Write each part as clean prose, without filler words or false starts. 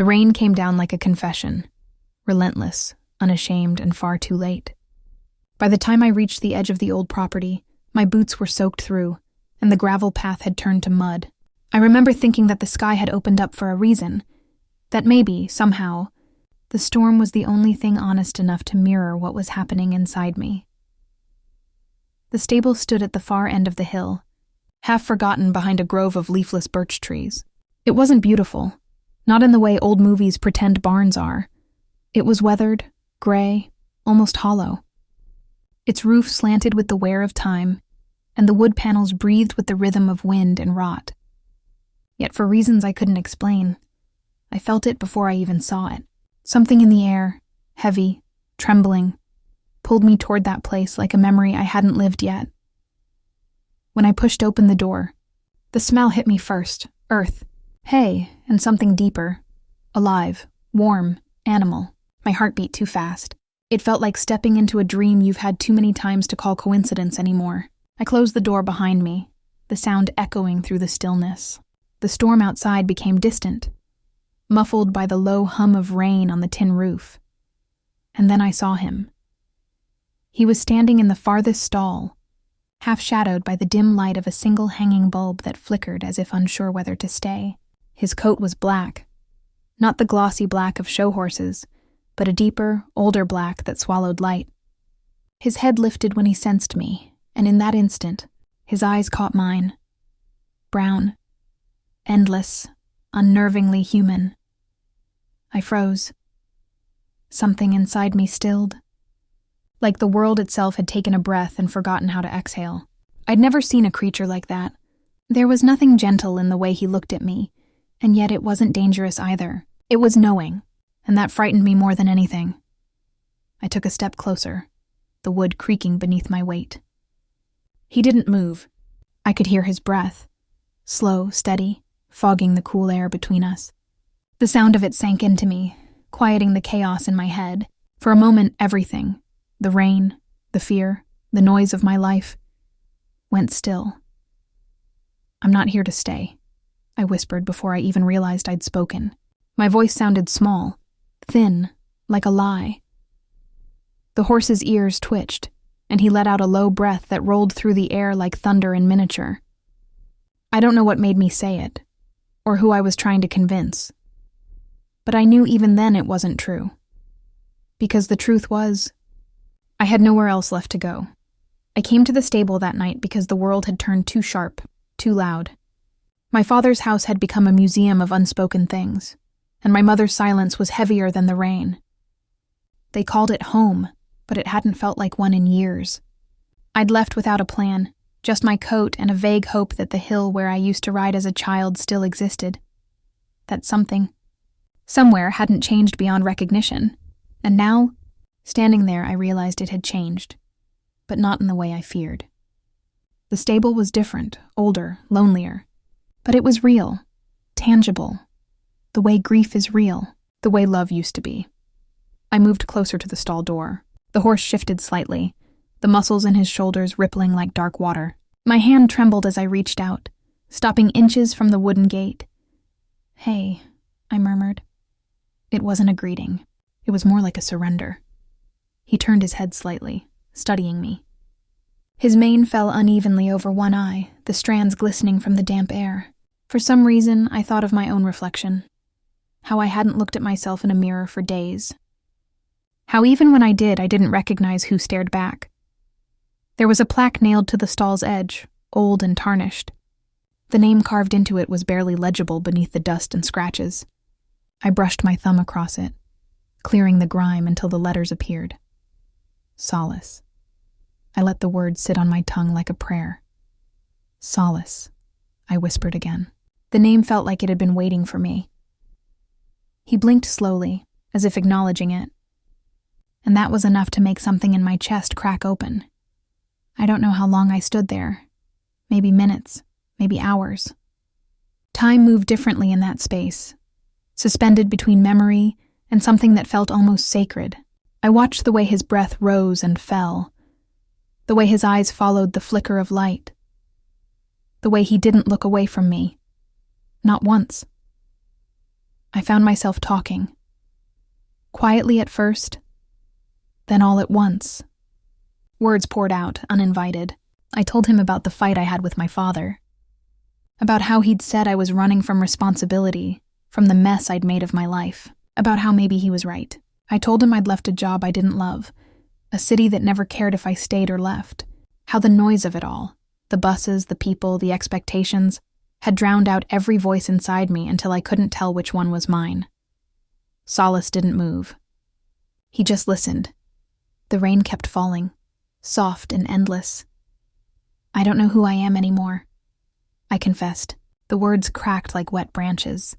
The rain came down like a confession, relentless, unashamed, and far too late. By the time I reached the edge of the old property, my boots were soaked through, and the gravel path had turned to mud. I remember thinking that the sky had opened up for a reason, that maybe, somehow, the storm was the only thing honest enough to mirror what was happening inside me. The stable stood at the far end of the hill, half forgotten behind a grove of leafless birch trees. It wasn't beautiful, not in the way old movies pretend barns are. It was weathered, gray, almost hollow. Its roof slanted with the wear of time, and the wood panels breathed with the rhythm of wind and rot. Yet for reasons I couldn't explain, I felt it before I even saw it. Something in the air, heavy, trembling, pulled me toward that place like a memory I hadn't lived yet. When I pushed open the door, the smell hit me first, earth, hay, and something deeper, alive, warm, animal. My heart beat too fast. It felt like stepping into a dream you've had too many times to call coincidence anymore. I closed the door behind me, the sound echoing through the stillness. The storm outside became distant, muffled by the low hum of rain on the tin roof. And then I saw him. He was standing in the farthest stall, half shadowed by the dim light of a single hanging bulb that flickered as if unsure whether to stay. His coat was black, not the glossy black of show horses, but a deeper, older black that swallowed light. His head lifted when he sensed me, and in that instant, his eyes caught mine. Brown, endless, unnervingly human. I froze. Something inside me stilled, like the world itself had taken a breath and forgotten how to exhale. I'd never seen a creature like that. There was nothing gentle in the way he looked at me, and yet it wasn't dangerous either. It was knowing, and that frightened me more than anything. I took a step closer, the wood creaking beneath my weight. He didn't move. I could hear his breath, slow, steady, fogging the cool air between us. The sound of it sank into me, quieting the chaos in my head. For a moment, everything, the rain, the fear, the noise of my life, went still. "I'm not here to stay," I whispered before I even realized I'd spoken. My voice sounded small, thin, like a lie. The horse's ears twitched, and he let out a low breath that rolled through the air like thunder in miniature. I don't know what made me say it, or who I was trying to convince. But I knew even then it wasn't true. Because the truth was, I had nowhere else left to go. I came to the stable that night because the world had turned too sharp, too loud. My father's house had become a museum of unspoken things, and my mother's silence was heavier than the rain. They called it home, but it hadn't felt like one in years. I'd left without a plan, just my coat and a vague hope that the hill where I used to ride as a child still existed. That something, somewhere, hadn't changed beyond recognition, and now, standing there, I realized it had changed, but not in the way I feared. The stable was different, older, lonelier, but it was real, tangible, the way grief is real, the way love used to be. I moved closer to the stall door. The horse shifted slightly, the muscles in his shoulders rippling like dark water. My hand trembled as I reached out, stopping inches from the wooden gate. "Hey," I murmured. It wasn't a greeting. It was more like a surrender. He turned his head slightly, studying me. His mane fell unevenly over one eye, the strands glistening from the damp air. For some reason, I thought of my own reflection. How I hadn't looked at myself in a mirror for days. How even when I did, I didn't recognize who stared back. There was a plaque nailed to the stall's edge, old and tarnished. The name carved into it was barely legible beneath the dust and scratches. I brushed my thumb across it, clearing the grime until the letters appeared. Solace. I let the word sit on my tongue like a prayer. Solace, I whispered again. The name felt like it had been waiting for me. He blinked slowly, as if acknowledging it. And that was enough to make something in my chest crack open. I don't know how long I stood there. Maybe minutes, maybe hours. Time moved differently in that space, suspended between memory and something that felt almost sacred. I watched the way his breath rose and fell, the way his eyes followed the flicker of light, the way he didn't look away from me. Not once. I found myself talking. Quietly at first, then all at once. Words poured out, uninvited. I told him about the fight I had with my father, about how he'd said I was running from responsibility, from the mess I'd made of my life, about how maybe he was right. I told him I'd left a job I didn't love, a city that never cared if I stayed or left, how the noise of it all, the buses, the people, the expectations, had drowned out every voice inside me until I couldn't tell which one was mine. Solace didn't move. He just listened. The rain kept falling, soft and endless. I don't know who I am anymore, I confessed. The words cracked like wet branches.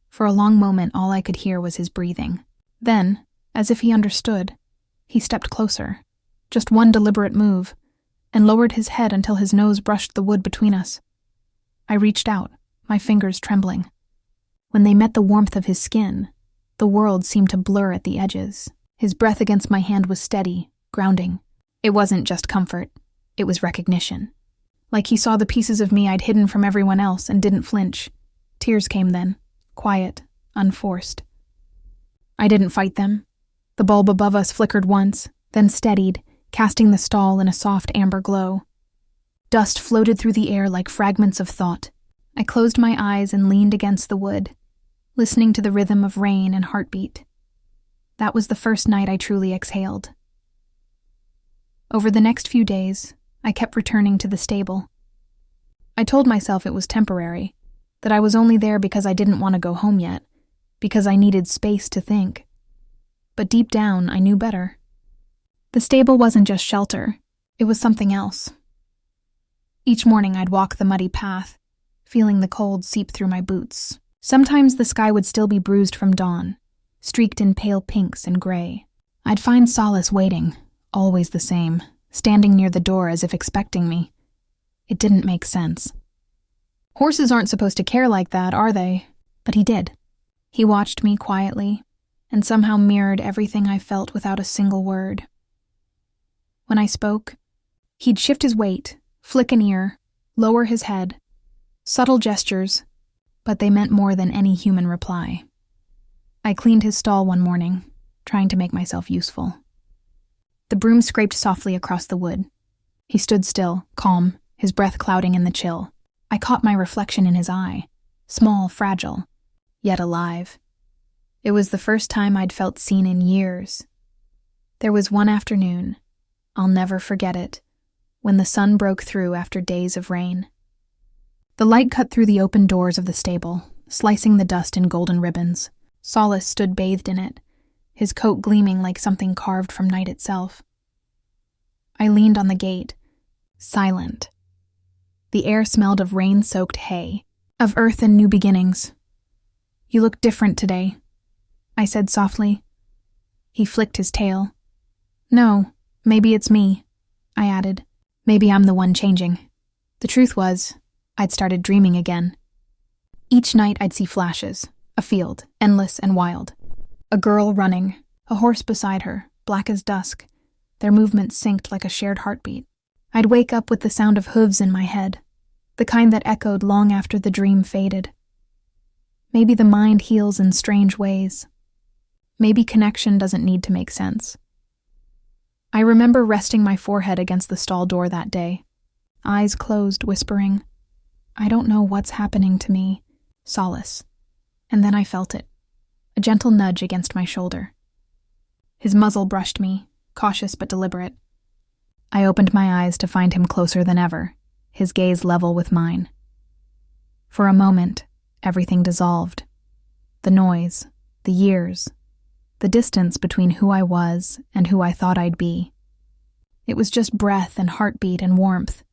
For a long moment, all I could hear was his breathing. Then, as if he understood, he stepped closer, just one deliberate move, and lowered his head until his nose brushed the wood between us. I reached out, my fingers trembling. When they met the warmth of his skin, the world seemed to blur at the edges. His breath against my hand was steady, grounding. It wasn't just comfort, it was recognition. Like he saw the pieces of me I'd hidden from everyone else and didn't flinch. Tears came then, quiet, unforced. I didn't fight them. The bulb above us flickered once, then steadied, casting the stall in a soft amber glow. Dust floated through the air like fragments of thought. I closed my eyes and leaned against the wood, listening to the rhythm of rain and heartbeat. That was the first night I truly exhaled. Over the next few days, I kept returning to the stable. I told myself it was temporary, that I was only there because I didn't want to go home yet, because I needed space to think. But deep down, I knew better. The stable wasn't just shelter, it was something else. Each morning I'd walk the muddy path, feeling the cold seep through my boots. Sometimes the sky would still be bruised from dawn, streaked in pale pinks and gray. I'd find Solace waiting, always the same, standing near the door as if expecting me. It didn't make sense. Horses aren't supposed to care like that, are they? But he did. He watched me quietly, and somehow mirrored everything I felt without a single word. When I spoke, he'd shift his weight, flick an ear, lower his head. Subtle gestures, but they meant more than any human reply. I cleaned his stall one morning, trying to make myself useful. The broom scraped softly across the wood. He stood still, calm, his breath clouding in the chill. I caught my reflection in his eye, small, fragile, yet alive. It was the first time I'd felt seen in years. There was one afternoon, I'll never forget it, when the sun broke through after days of rain. The light cut through the open doors of the stable, slicing the dust in golden ribbons. Solace stood bathed in it, his coat gleaming like something carved from night itself. I leaned on the gate, silent. The air smelled of rain-soaked hay, of earth and new beginnings. "You look different today," I said softly. He flicked his tail. "No, maybe it's me," I added. "Maybe I'm the one changing." The truth was, I'd started dreaming again. Each night I'd see flashes, a field, endless and wild. A girl running, a horse beside her, black as dusk, their movements synced like a shared heartbeat. I'd wake up with the sound of hooves in my head, the kind that echoed long after the dream faded. Maybe the mind heals in strange ways. Maybe connection doesn't need to make sense. I remember resting my forehead against the stall door that day, eyes closed, whispering, "I don't know what's happening to me, Solace." And then I felt it, a gentle nudge against my shoulder. His muzzle brushed me, cautious but deliberate. I opened my eyes to find him closer than ever, his gaze level with mine. For a moment, everything dissolved. The noise, the years, the distance between who I was and who I thought I'd be. It was just breath and heartbeat and warmth.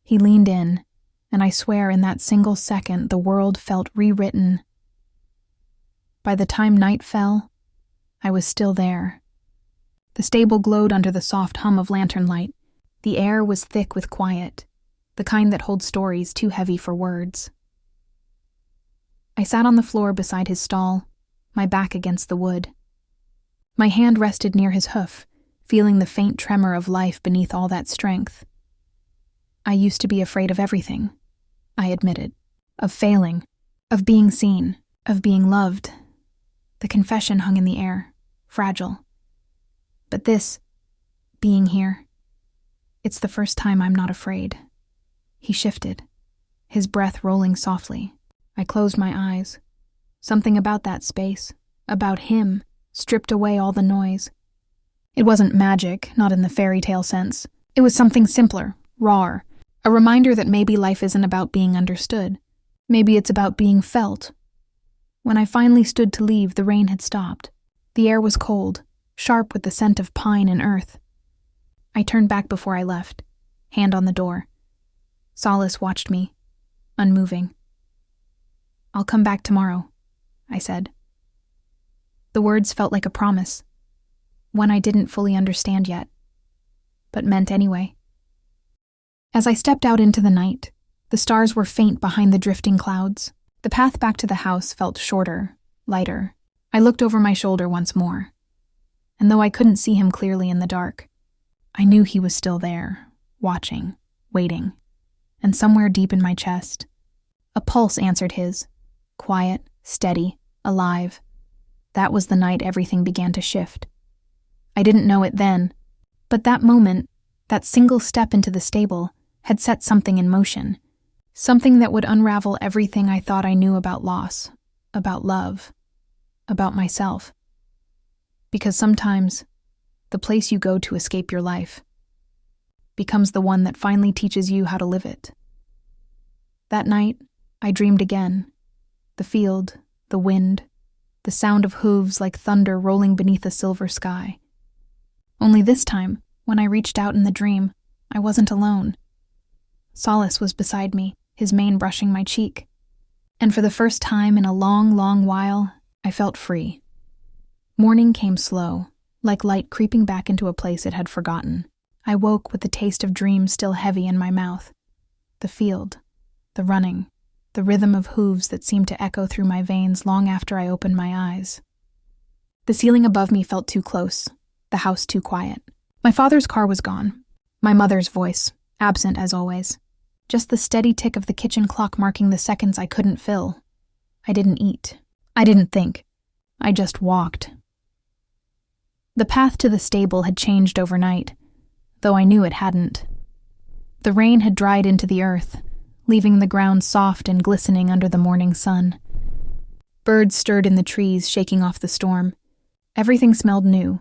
He leaned in, and I swear in that single second the world felt rewritten. By the time night fell, I was still there. The stable glowed under the soft hum of lantern light. The air was thick with quiet, the kind that holds stories too heavy for words. I sat on the floor beside his stall, my back against the wood. My hand rested near his hoof, feeling the faint tremor of life beneath all that strength. I used to be afraid of everything, I admitted. Of failing, of being seen, of being loved. The confession hung in the air, fragile. But this, being here, it's the first time I'm not afraid. He shifted, his breath rolling softly. I closed my eyes. Something about that space, about him, stripped away all the noise. It wasn't magic, not in the fairy tale sense. It was something simpler, rawer, a reminder that maybe life isn't about being understood. Maybe it's about being felt. When I finally stood to leave, the rain had stopped. The air was cold, sharp with the scent of pine and earth. I turned back before I left, hand on the door. Solace watched me, unmoving. "I'll come back tomorrow," I said. The words felt like a promise, one I didn't fully understand yet, but meant anyway. As I stepped out into the night, the stars were faint behind the drifting clouds. The path back to the house felt shorter, lighter. I looked over my shoulder once more, and though I couldn't see him clearly in the dark, I knew he was still there, watching, waiting, and somewhere deep in my chest, a pulse answered his, quiet, steady, alive. That was the night everything began to shift. I didn't know it then, but that moment, that single step into the stable, had set something in motion, something that would unravel everything I thought I knew about loss, about love, about myself. Because sometimes, the place you go to escape your life becomes the one that finally teaches you how to live it. That night, I dreamed again. The field, the wind, the sound of hooves like thunder rolling beneath a silver sky. Only this time, when I reached out in the dream, I wasn't alone. Solace was beside me, his mane brushing my cheek. And for the first time in a long, long while, I felt free. Morning came slow, like light creeping back into a place it had forgotten. I woke with the taste of dreams still heavy in my mouth. The field, the running, the rhythm of hooves that seemed to echo through my veins long after I opened my eyes. The ceiling above me felt too close, the house too quiet. My father's car was gone. My mother's voice, absent as always. Just the steady tick of the kitchen clock marking the seconds I couldn't fill. I didn't eat. I didn't think. I just walked. The path to the stable had changed overnight, though I knew it hadn't. The rain had dried into the earth, leaving the ground soft and glistening under the morning sun. Birds stirred in the trees, shaking off the storm. Everything smelled new.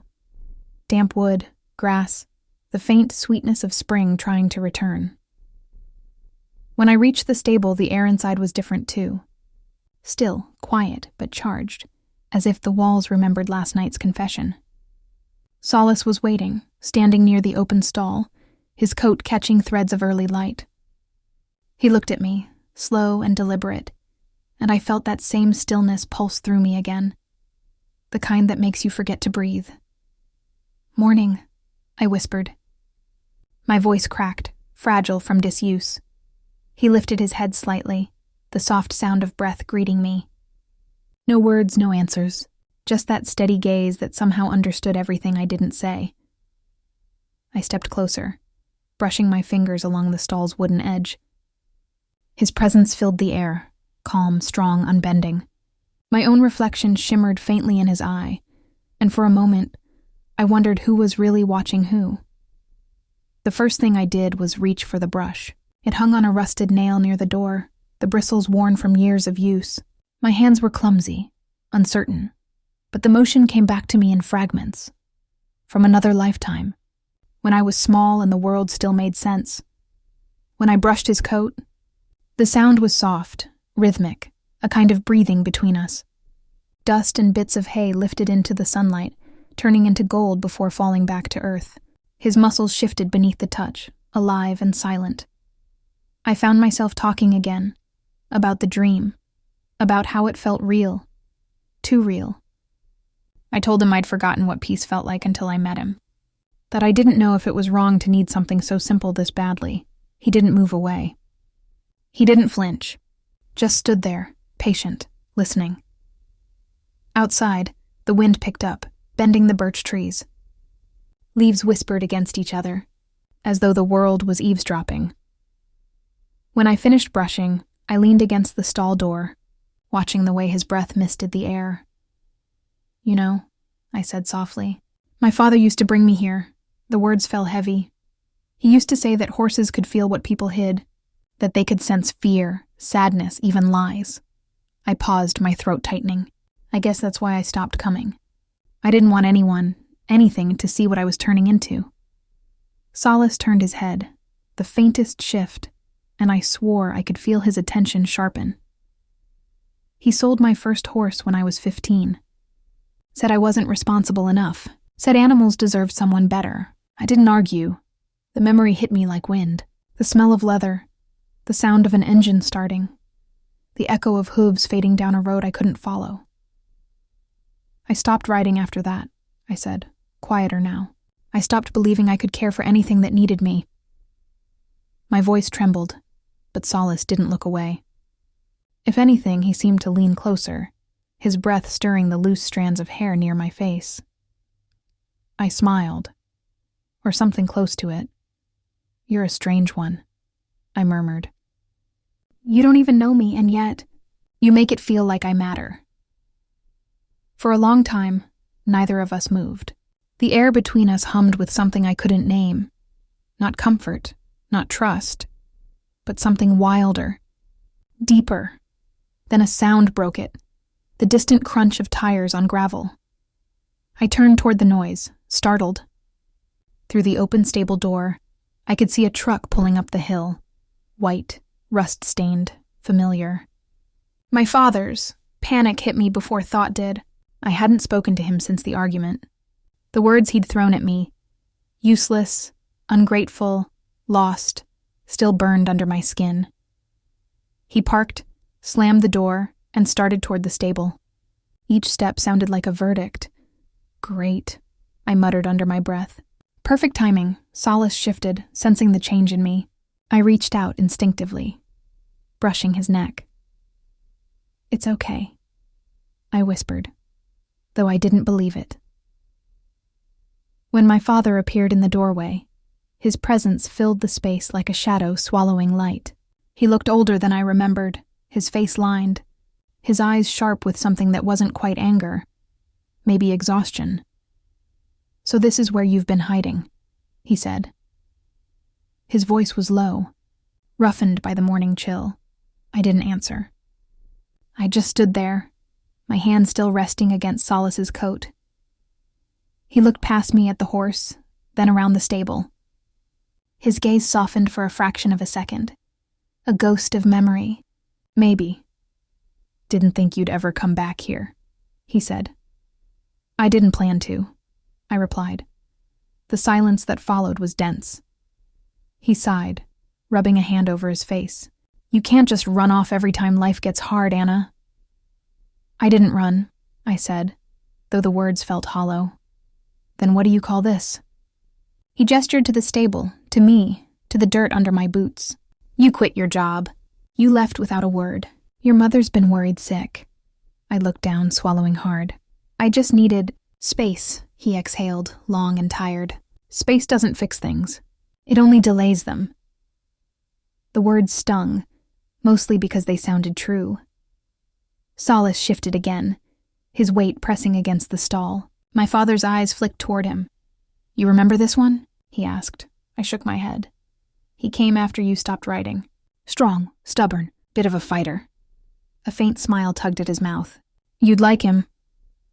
Damp wood, grass, the faint sweetness of spring trying to return. When I reached the stable, the air inside was different too. Still, quiet, but charged, as if the walls remembered last night's confession. Solace was waiting, standing near the open stall, his coat catching threads of early light. He looked at me, slow and deliberate, and I felt that same stillness pulse through me again, the kind that makes you forget to breathe. "Morning," I whispered. My voice cracked, fragile from disuse. He lifted his head slightly, the soft sound of breath greeting me. No words, no answers, just that steady gaze that somehow understood everything I didn't say. I stepped closer, brushing my fingers along the stall's wooden edge. His presence filled the air, calm, strong, unbending. My own reflection shimmered faintly in his eye, and for a moment, I wondered who was really watching who. The first thing I did was reach for the brush. It hung on a rusted nail near the door, the bristles worn from years of use. My hands were clumsy, uncertain, but the motion came back to me in fragments, from another lifetime, when I was small and the world still made sense. When I brushed his coat, the sound was soft, rhythmic, a kind of breathing between us. Dust and bits of hay lifted into the sunlight, turning into gold before falling back to earth. His muscles shifted beneath the touch, alive and silent. I found myself talking again, about the dream, about how it felt real, too real. I told him I'd forgotten what peace felt like until I met him, that I didn't know if it was wrong to need something so simple this badly. He didn't move away. He didn't flinch, just stood there, patient, listening. Outside, the wind picked up, bending the birch trees. Leaves whispered against each other, as though the world was eavesdropping. When I finished brushing, I leaned against the stall door, watching the way his breath misted the air. "You know," I said softly, "my father used to bring me here." The words fell heavy. He used to say that horses could feel what people hid, that they could sense fear, sadness, even lies. I paused, my throat tightening. I guess that's why I stopped coming. I didn't want anything to see what I was turning into. Solace turned his head, the faintest shift, and I swore I could feel his attention sharpen. He sold my first horse when I was 15. Said I wasn't responsible enough. Said animals deserved someone better. I didn't argue. The memory hit me like wind. The smell of leather, the sound of an engine starting, the echo of hooves fading down a road I couldn't follow. "I stopped riding after that," I said, quieter now. "I stopped believing I could care for anything that needed me." My voice trembled, but Solace didn't look away. If anything, he seemed to lean closer, his breath stirring the loose strands of hair near my face. I smiled, or something close to it. "You're a strange one," I murmured. "You don't even know me, and yet you make it feel like I matter." For a long time, neither of us moved. The air between us hummed with something I couldn't name. Not comfort, not trust, but something wilder, deeper. Then a sound broke it, the distant crunch of tires on gravel. I turned toward the noise, startled. Through the open stable door, I could see a truck pulling up the hill, white, rust-stained, familiar. My father's. Panic hit me before thought did. I hadn't spoken to him since the argument. The words he'd thrown at me, useless, ungrateful, lost, still burned under my skin. He parked, slammed the door, and started toward the stable. Each step sounded like a verdict. "Great," I muttered under my breath. Perfect timing. Solace shifted, sensing the change in me. I reached out instinctively, brushing his neck. "It's okay," I whispered, though I didn't believe it. When my father appeared in the doorway, his presence filled the space like a shadow swallowing light. He looked older than I remembered, his face lined, his eyes sharp with something that wasn't quite anger, maybe exhaustion. "So this is where you've been hiding," he said. His voice was low, roughened by the morning chill. I didn't answer. I just stood there, my hand still resting against Solace's coat. He looked past me at the horse, then around the stable. His gaze softened for a fraction of a second. A ghost of memory. "Maybe. Didn't think you'd ever come back here," he said. "I didn't plan to," I replied. The silence that followed was dense. He sighed, rubbing a hand over his face. "You can't just run off every time life gets hard, Anna." "I didn't run," I said, though the words felt hollow. "Then what do you call this?" He gestured to the stable, to me, to the dirt under my boots. "You quit your job. You left without a word. Your mother's been worried sick." I looked down, swallowing hard. "I just needed space," he exhaled, long and tired. "Space doesn't fix things. It only delays them." The words stung, mostly because they sounded true. Solace shifted again, his weight pressing against the stall. My father's eyes flicked toward him. "You remember this one?" he asked. I shook my head. "He came after you stopped writing. Strong, stubborn, bit of a fighter." A faint smile tugged at his mouth. "You'd like him."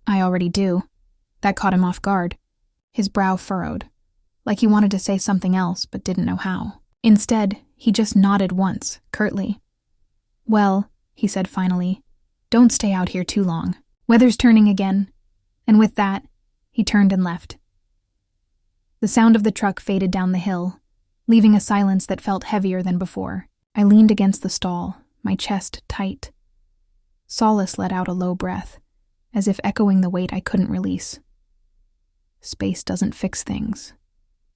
"I already do." That caught him off guard. His brow furrowed, like he wanted to say something else but didn't know how. Instead, he just nodded once, curtly. "Well," he said finally, "don't stay out here too long. Weather's turning again." And with that, he turned and left. The sound of the truck faded down the hill, leaving a silence that felt heavier than before. I leaned against the stall, my chest tight. Solace let out a low breath, as if echoing the weight I couldn't release. "Space doesn't fix things,"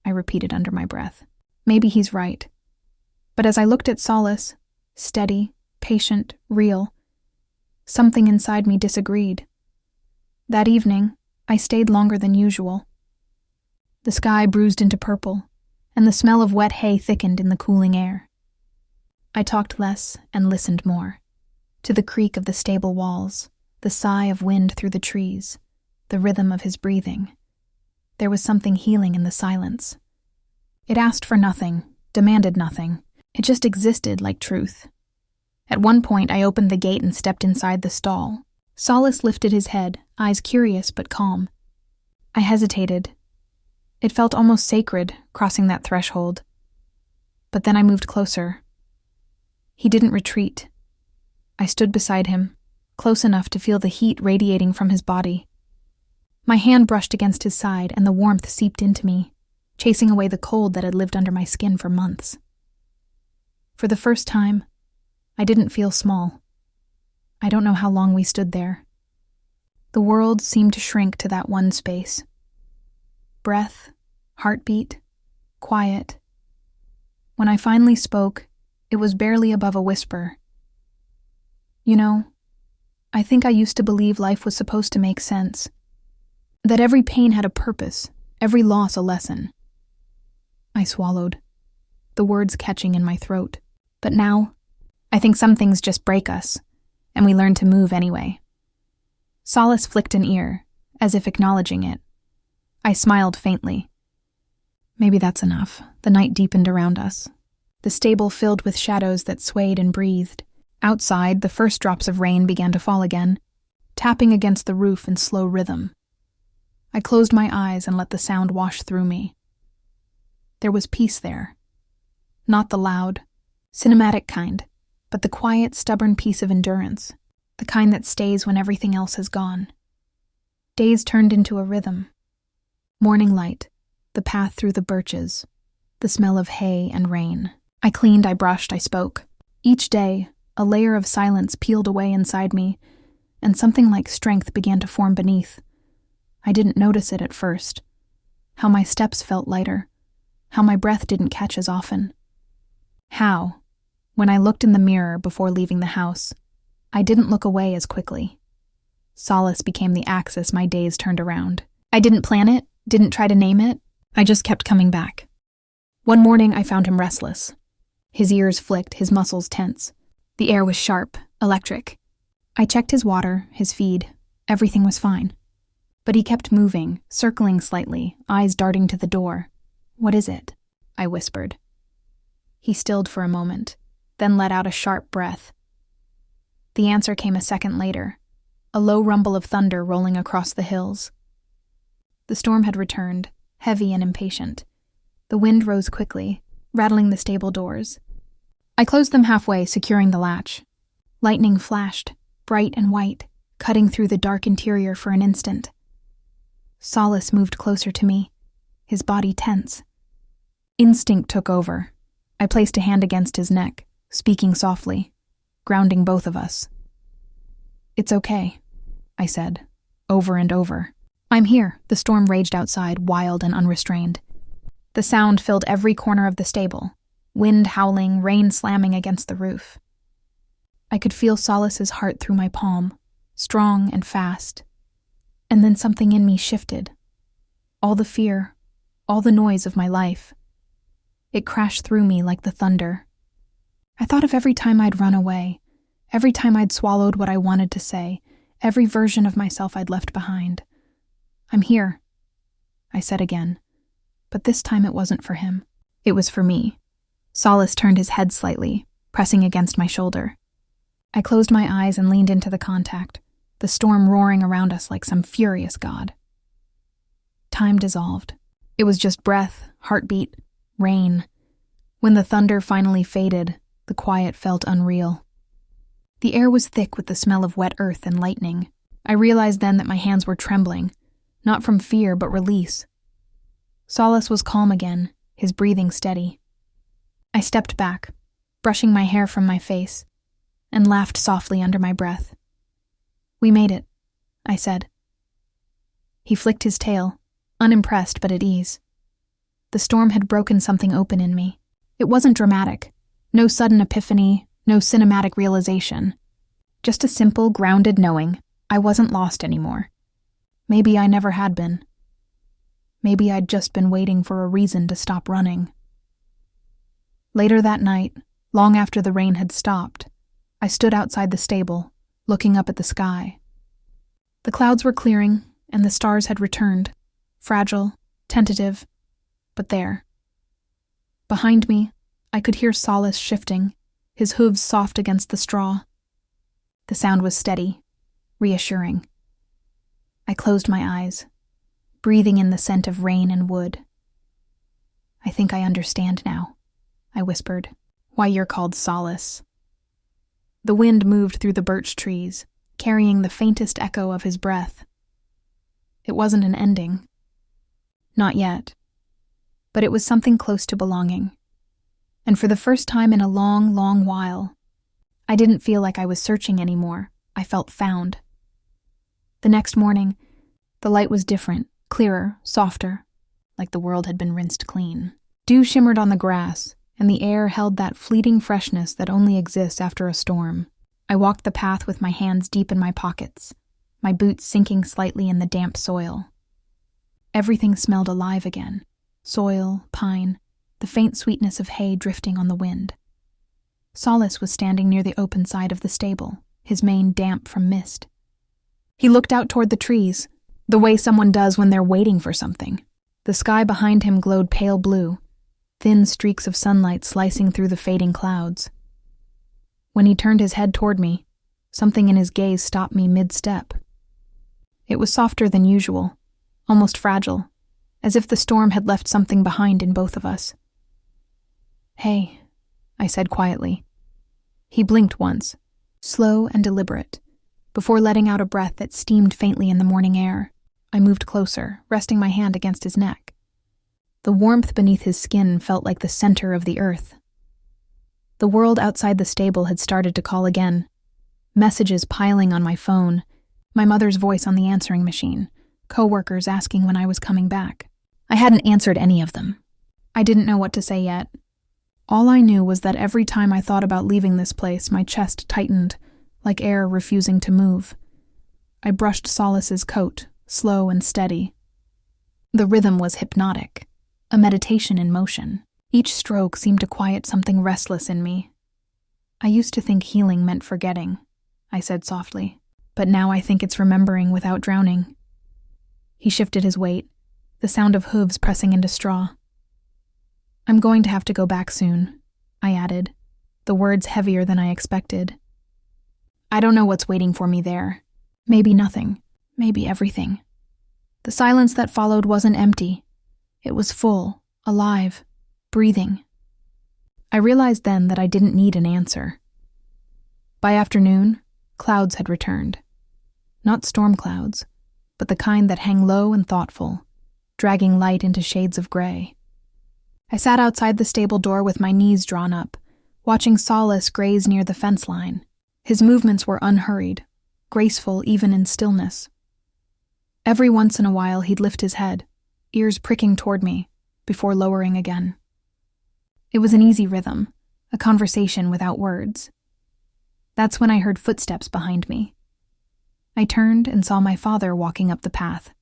I repeated under my breath. Maybe he's right. But as I looked at Solace, steady, patient, real, something inside me disagreed. That evening, I stayed longer than usual. The sky bruised into purple, and the smell of wet hay thickened in the cooling air. I talked less and listened more. to the creak of the stable walls, the sigh of wind through the trees, the rhythm of his breathing. There was something healing in the silence. It asked for nothing, demanded nothing. It just existed like truth. At one point, I opened the gate and stepped inside the stall. Solace lifted his head, eyes curious but calm. I hesitated. It felt almost sacred, crossing that threshold. But then I moved closer. He didn't retreat. I stood beside him, close enough to feel the heat radiating from his body. My hand brushed against his side and the warmth seeped into me, chasing away the cold that had lived under my skin for months. For the first time, I didn't feel small. I don't know how long we stood there. The world seemed to shrink to that one space. Breath, heartbeat, quiet. When I finally spoke, it was barely above a whisper. You know, I think I used to believe life was supposed to make sense. That every pain had a purpose, every loss a lesson. I swallowed, the words catching in my throat. But now, I think some things just break us, and we learn to move anyway. Solace flicked an ear, as if acknowledging it. I smiled faintly. Maybe that's enough. The night deepened around us. The stable filled with shadows that swayed and breathed. Outside, the first drops of rain began to fall again, tapping against the roof in slow rhythm. I closed my eyes and let the sound wash through me. There was peace there. Not the loud, cinematic kind, but the quiet, stubborn peace of endurance, the kind that stays when everything else has gone. Days turned into a rhythm. Morning light, the path through the birches, the smell of hay and rain. I cleaned, I brushed, I spoke. Each day, a layer of silence peeled away inside me, and something like strength began to form beneath. I didn't notice it at first. How my steps felt lighter, how my breath didn't catch as often. How, when I looked in the mirror before leaving the house, I didn't look away as quickly. Solace became the axis my days turned around. I didn't plan it, didn't try to name it, I just kept coming back. One morning I found him restless. His ears flicked, his muscles tense. The air was sharp, electric. I checked his water, his feed. Everything was fine. But he kept moving, circling slightly, eyes darting to the door. "What is it?" I whispered. He stilled for a moment, then let out a sharp breath. The answer came a second later, a low rumble of thunder rolling across the hills. The storm had returned, heavy and impatient. The wind rose quickly, rattling the stable doors. I closed them halfway, securing the latch. Lightning flashed, bright and white, cutting through the dark interior for an instant. Solace moved closer to me, his body tense. Instinct took over. I placed a hand against his neck, speaking softly, grounding both of us. "It's okay," I said, over and over. "I'm here." The storm raged outside, wild and unrestrained. The sound filled every corner of the stable, wind howling, rain slamming against the roof. I could feel Solace's heart through my palm, strong and fast. And then something in me shifted. All the fear, all the noise of my life. It crashed through me like the thunder. I thought of every time I'd run away, every time I'd swallowed what I wanted to say, every version of myself I'd left behind. "I'm here," I said again. But this time it wasn't for him. It was for me. Solace turned his head slightly, pressing against my shoulder. I closed my eyes and leaned into the contact, the storm roaring around us like some furious god. Time dissolved. It was just breath, heartbeat, rain. When the thunder finally faded, the quiet felt unreal. The air was thick with the smell of wet earth and lightning. I realized then that my hands were trembling, not from fear but release. Solace was calm again, his breathing steady. I stepped back, brushing my hair from my face, and laughed softly under my breath. "We made it," I said. He flicked his tail, unimpressed but at ease. The storm had broken something open in me. It wasn't dramatic. No sudden epiphany, no cinematic realization. Just a simple, grounded knowing I wasn't lost anymore. Maybe I never had been. Maybe I'd just been waiting for a reason to stop running. Later that night, long after the rain had stopped, I stood outside the stable, looking up at the sky. The clouds were clearing, and the stars had returned, fragile, tentative, but there. Behind me, I could hear Solace shifting, his hooves soft against the straw. The sound was steady, reassuring. I closed my eyes, breathing in the scent of rain and wood. "I think I understand now," I whispered, "why you're called Solace." The wind moved through the birch trees, carrying the faintest echo of his breath. It wasn't an ending. Not yet. But it was something close to belonging. And for the first time in a long, long while, I didn't feel like I was searching anymore. I felt found. The next morning, the light was different, clearer, softer, like the world had been rinsed clean. Dew shimmered on the grass, and the air held that fleeting freshness that only exists after a storm. I walked the path with my hands deep in my pockets, my boots sinking slightly in the damp soil. Everything smelled alive again. Soil, pine, the faint sweetness of hay drifting on the wind. Solace was standing near the open side of the stable, his mane damp from mist. He looked out toward the trees, the way someone does when they're waiting for something. The sky behind him glowed pale blue, thin streaks of sunlight slicing through the fading clouds. When he turned his head toward me, something in his gaze stopped me mid-step. It was softer than usual, almost fragile, as if the storm had left something behind in both of us. "Hey," I said quietly. He blinked once, slow and deliberate, before letting out a breath that steamed faintly in the morning air. I moved closer, resting my hand against his neck. The warmth beneath his skin felt like the center of the earth. The world outside the stable had started to call again, messages piling on my phone, my mother's voice on the answering machine, coworkers asking when I was coming back. I hadn't answered any of them. I didn't know what to say yet. All I knew was that every time I thought about leaving this place, my chest tightened, like air refusing to move. I brushed Solace's coat, slow and steady. The rhythm was hypnotic, a meditation in motion. Each stroke seemed to quiet something restless in me. "I used to think healing meant forgetting," I said softly, "but now I think it's remembering without drowning." He shifted his weight, the sound of hooves pressing into straw. "I'm going to have to go back soon," I added, the words heavier than I expected. "I don't know what's waiting for me there. Maybe nothing, maybe everything." The silence that followed wasn't empty. It was full, alive, breathing. I realized then that I didn't need an answer. By afternoon, clouds had returned. Not storm clouds, but the kind that hang low and thoughtful, dragging light into shades of gray. I sat outside the stable door with my knees drawn up, watching Solace graze near the fence line. His movements were unhurried, graceful even in stillness. Every once in a while he'd lift his head, ears pricking toward me, before lowering again. It was an easy rhythm, a conversation without words. That's when I heard footsteps behind me. I turned and saw my father walking up the path.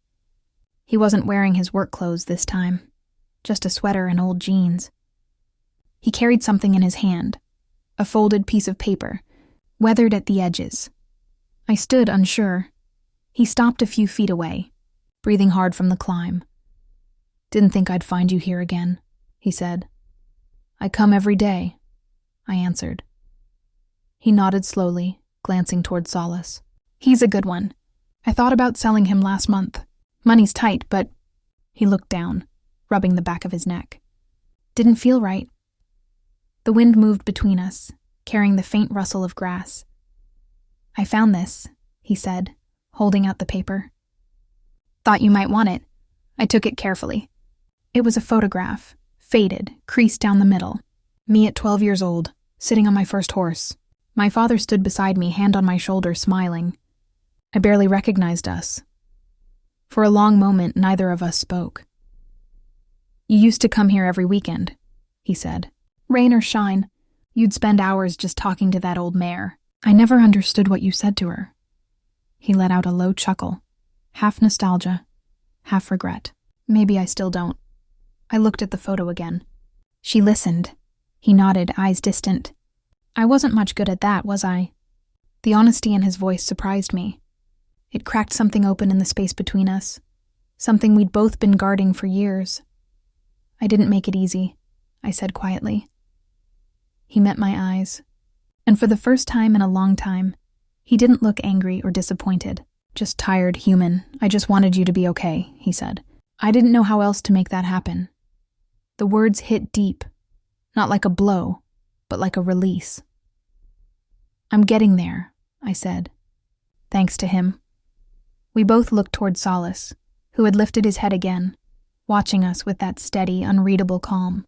He wasn't wearing his work clothes this time, just a sweater and old jeans. He carried something in his hand, a folded piece of paper, weathered at the edges. I stood unsure. He stopped a few feet away, breathing hard from the climb. "Didn't think I'd find you here again," he said. "I come every day," I answered. He nodded slowly, glancing toward Solace. "He's a good one. I thought about selling him last month. Money's tight, but—" He looked down, rubbing the back of his neck. "Didn't feel right." The wind moved between us, carrying the faint rustle of grass. "I found this," he said, holding out the paper. "Thought you might want it. I took it carefully." It was a photograph, faded, creased down the middle. Me at 12 years old, sitting on my first horse. My father stood beside me, hand on my shoulder, smiling. I barely recognized us. For a long moment, neither of us spoke. "You used to come here every weekend," he said. "Rain or shine, you'd spend hours just talking to that old mare. I never understood what you said to her." He let out a low chuckle, half nostalgia, half regret. "Maybe I still don't." I looked at the photo again. "She listened." He nodded, eyes distant. I wasn't much good at that, was I? The honesty in his voice surprised me. It cracked something open in the space between us, something we'd both been guarding for years. I didn't make it easy, I said quietly. He met my eyes, and for the first time in a long time, he didn't look angry or disappointed, just tired, human. I just wanted you to be okay, he said. I didn't know how else to make that happen. The words hit deep, not like a blow, but like a release. I'm getting there, I said. Thanks to him. We both looked toward Solace, who had lifted his head again, watching us with that steady, unreadable calm.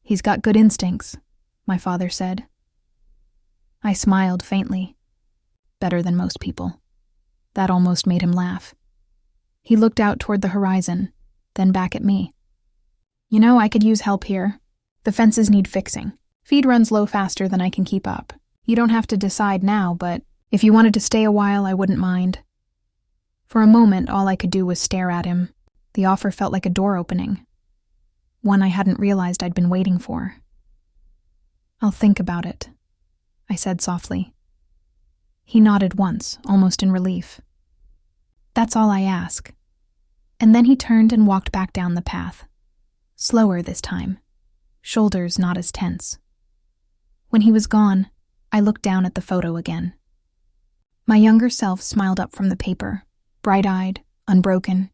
He's got good instincts, my father said. I smiled faintly. Better than most people. That almost made him laugh. He looked out toward the horizon, then back at me. You know, I could use help here. The fences need fixing. Feed runs low faster than I can keep up. You don't have to decide now, but if you wanted to stay a while, I wouldn't mind. For a moment, all I could do was stare at him. The offer felt like a door opening. One I hadn't realized I'd been waiting for. I'll think about it, I said softly. He nodded once, almost in relief. That's all I ask. And then he turned and walked back down the path. Slower this time, shoulders not as tense. When he was gone, I looked down at the photo again. My younger self smiled up from the paper, bright-eyed, unbroken.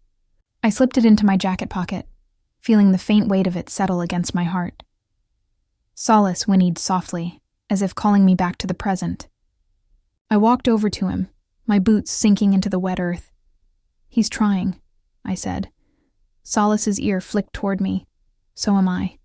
I slipped it into my jacket pocket, feeling the faint weight of it settle against my heart. Solace whinnied softly, as if calling me back to the present. I walked over to him, my boots sinking into the wet earth. He's trying, I said. Solace's ear flicked toward me. So am I.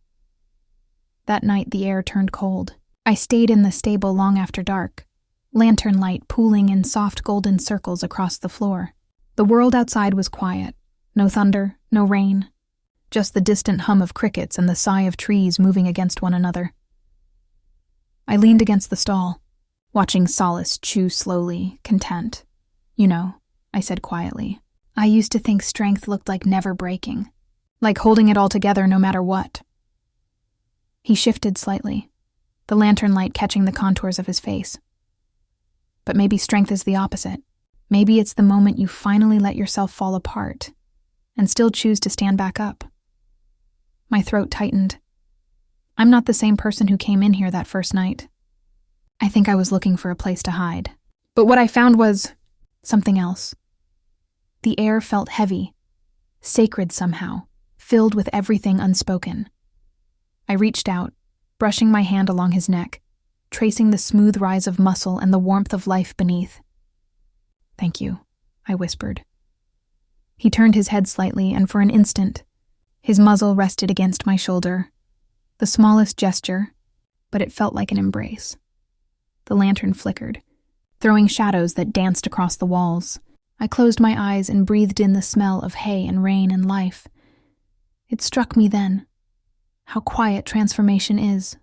That night the air turned cold. I stayed in the stable long after dark, lantern light pooling in soft golden circles across the floor. The world outside was quiet. No thunder, no rain. Just the distant hum of crickets and the sigh of trees moving against one another. I leaned against the stall, watching Solace chew slowly, content. You know, I said quietly, I used to think strength looked like never breaking, like holding it all together no matter what. He shifted slightly, the lantern light catching the contours of his face. But maybe strength is the opposite. Maybe it's the moment you finally let yourself fall apart and still choose to stand back up. My throat tightened. I'm not the same person who came in here that first night. I think I was looking for a place to hide. But what I found was something else. The air felt heavy, sacred somehow, filled with everything unspoken. I reached out, brushing my hand along his neck, tracing the smooth rise of muscle and the warmth of life beneath. Thank you, I whispered. He turned his head slightly, and for an instant, his muzzle rested against my shoulder. The smallest gesture, but it felt like an embrace. The lantern flickered, throwing shadows that danced across the walls. I closed my eyes and breathed in the smell of hay and rain and life. It struck me then, how quiet transformation is.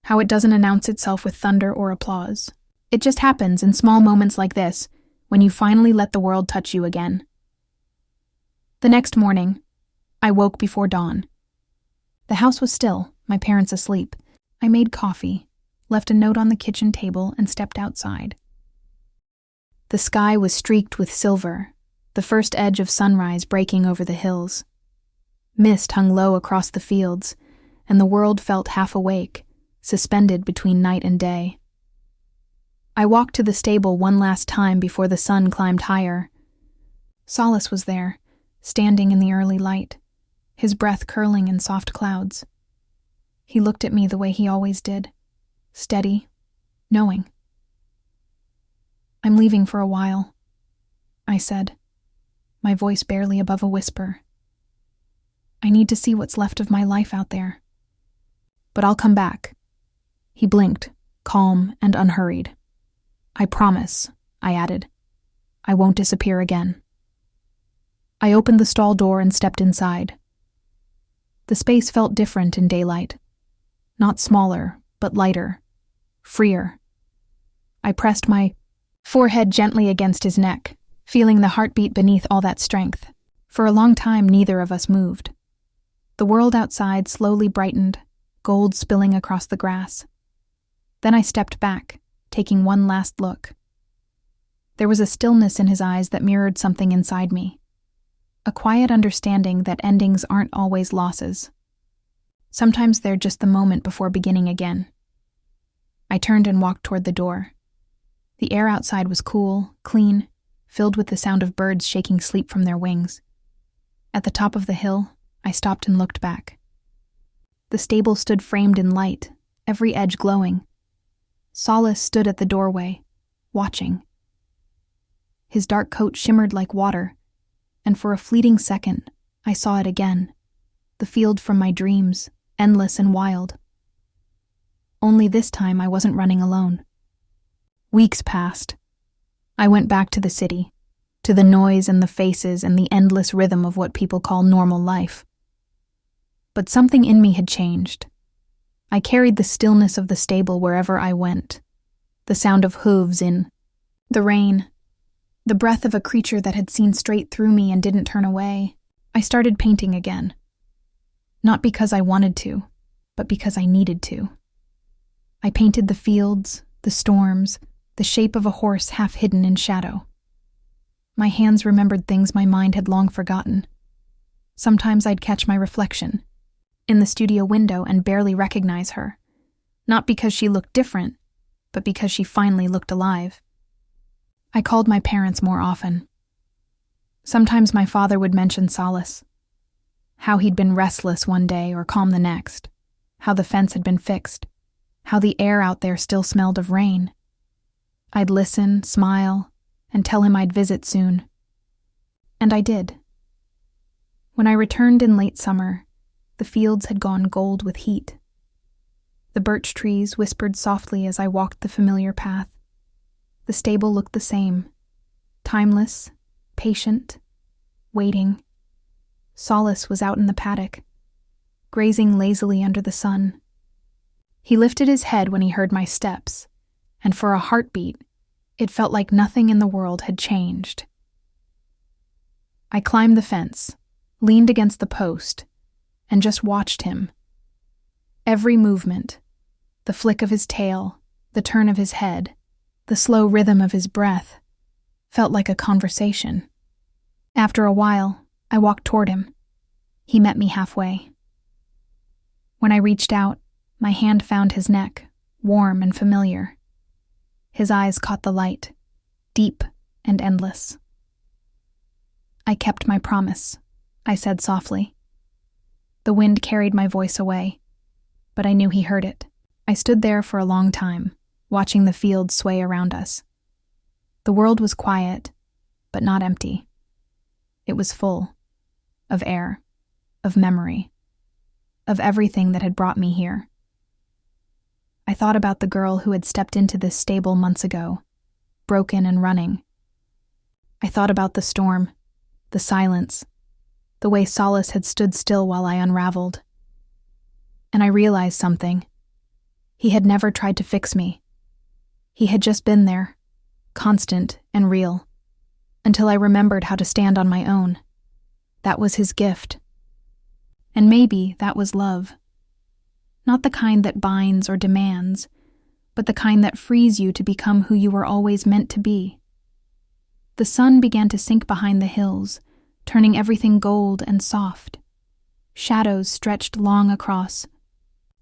How it doesn't announce itself with thunder or applause. It just happens in small moments like this, when you finally let the world touch you again. The next morning, I woke before dawn. The house was still, my parents asleep. I made coffee, left a note on the kitchen table, and stepped outside. The sky was streaked with silver, the first edge of sunrise breaking over the hills. Mist hung low across the fields, and the world felt half awake, suspended between night and day. I walked to the stable one last time before the sun climbed higher. Solace was there, standing in the early light, his breath curling in soft clouds. He looked at me the way he always did, steady, knowing. I'm leaving for a while, I said, my voice barely above a whisper. I need to see what's left of my life out there. But I'll come back. He blinked, calm and unhurried. I promise, I added. I won't disappear again. I opened the stall door and stepped inside. The space felt different in daylight. Not smaller, but lighter, freer. I pressed my forehead gently against his neck, feeling the heartbeat beneath all that strength. For a long time, neither of us moved. The world outside slowly brightened, gold spilling across the grass. Then I stepped back, taking one last look. There was a stillness in his eyes that mirrored something inside me. A quiet understanding that endings aren't always losses. Sometimes they're just the moment before beginning again. I turned and walked toward the door. The air outside was cool, clean, filled with the sound of birds shaking sleep from their wings. At the top of the hill, I stopped and looked back. The stable stood framed in light, every edge glowing. Solace stood at the doorway, watching. His dark coat shimmered like water, and for a fleeting second, I saw it again. The field from my dreams, endless and wild. Only this time I wasn't running alone. Weeks passed. I went back to the city, to the noise and the faces and the endless rhythm of what people call normal life. But something in me had changed. I carried the stillness of the stable wherever I went, the sound of hooves in the rain, the breath of a creature that had seen straight through me and didn't turn away. I started painting again. Not because I wanted to, but because I needed to. I painted the fields, the storms, the shape of a horse half hidden in shadow. My hands remembered things my mind had long forgotten. Sometimes I'd catch my reflection in the studio window and barely recognize her, not because she looked different, but because she finally looked alive. I called my parents more often. Sometimes my father would mention Solace, how he'd been restless one day or calm the next, how the fence had been fixed, how the air out there still smelled of rain. I'd listen, smile, and tell him I'd visit soon. And I did. When I returned in late summer, the fields had gone gold with heat. The birch trees whispered softly as I walked the familiar path. The stable looked the same, timeless, patient, waiting. Solace was out in the paddock, grazing lazily under the sun. He lifted his head when he heard my steps, and for a heartbeat, it felt like nothing in the world had changed. I climbed the fence, leaned against the post, and just watched him. Every movement, the flick of his tail, the turn of his head, the slow rhythm of his breath, felt like a conversation. After a while, I walked toward him. He met me halfway. When I reached out, my hand found his neck, warm and familiar. His eyes caught the light, deep and endless. "I kept my promise," I said softly. The wind carried my voice away, but I knew he heard it. I stood there for a long time, watching the fields sway around us. The world was quiet, but not empty. It was full of air, of memory, of everything that had brought me here. I thought about the girl who had stepped into this stable months ago, broken and running. I thought about the storm, the silence, the way Solace had stood still while I unraveled. And I realized something. He had never tried to fix me. He had just been there, constant and real, until I remembered how to stand on my own. That was his gift. And maybe that was love. Not the kind that binds or demands, but the kind that frees you to become who you were always meant to be. The sun began to sink behind the hills, turning everything gold and soft. Shadows stretched long across.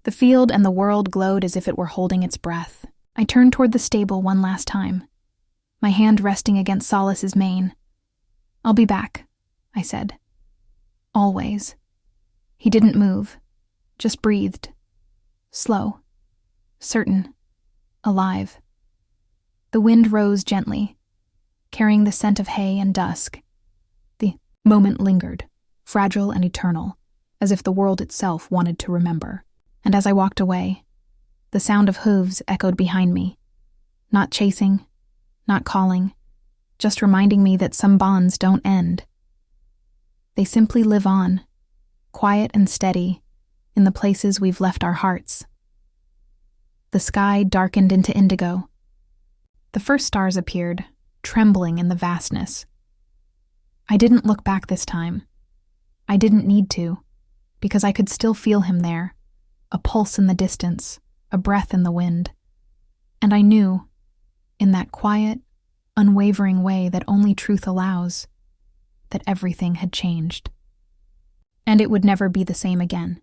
The field and the world glowed as if it were holding its breath. I turned toward the stable one last time, my hand resting against Solace's mane. "I'll be back," I said. Always. He didn't move, just breathed. Slow, certain, alive. The wind rose gently, carrying the scent of hay and dusk. The moment lingered, fragile and eternal, as if the world itself wanted to remember. And as I walked away, the sound of hooves echoed behind me, not chasing, not calling, just reminding me that some bonds don't end. They simply live on, quiet and steady, in the places we've left our hearts. The sky darkened into indigo. The first stars appeared, trembling in the vastness. I didn't look back this time. I didn't need to, because I could still feel him there, a pulse in the distance, a breath in the wind. And I knew, in that quiet, unwavering way that only truth allows, that everything had changed. And it would never be the same again.